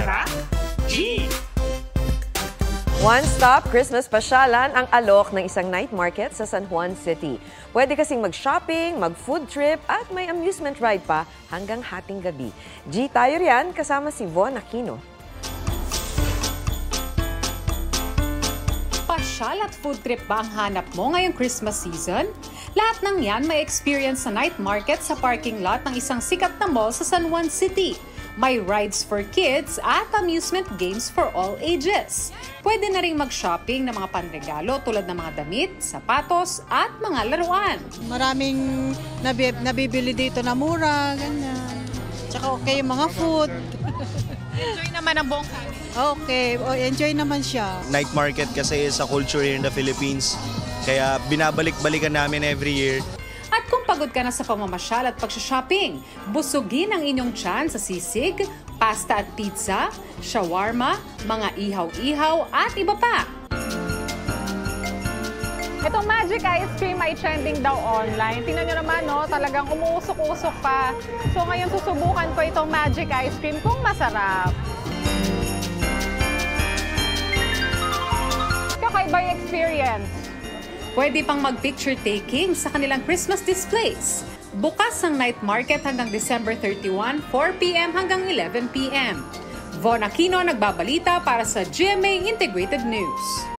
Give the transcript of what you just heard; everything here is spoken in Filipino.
Tara, G! One-stop Christmas pasyalan ang alok ng isang night market sa San Juan City. Pwede kasing mag-shopping, mag-food trip at may amusement ride pa hanggang hating gabi. G tayo riyan kasama si Von Aquino. Pasyal at food trip ba ang hanap mo ngayong Christmas season? Lahat ng yan may experience sa night market sa parking lot ng isang sikat na mall sa San Juan City. May rides for kids at amusement games for all ages. Pwede na rin mag-shopping ng mga panregalo tulad ng mga damit, sapatos at mga laruan. Maraming nabibili dito na mura, ganyan. Tsaka okay yung mga food. Enjoy naman ang buong kami. Okay, enjoy naman siya. Night market kasi is a culture here in the Philippines. Kaya binabalik-balikan namin every year. At kung pagod ka na sa pamamasyal at pagsha-shopping, busugin ang inyong tiyan sa sisig, pasta at pizza, shawarma, mga ihaw-ihaw at iba pa. Itong Magic Ice Cream ay trending daw online. Tingnan nyo naman, no? Talagang umuusok-usok pa. So ngayon susubukan ko itong Magic Ice Cream kung masarap. Kakaiba yung experience. Pwede pang mag-picture taking sa kanilang Christmas displays. Bukas ang night market hanggang December 31, 4 p.m. hanggang 11 p.m. Von Aquino nagbabalita para sa GMA Integrated News.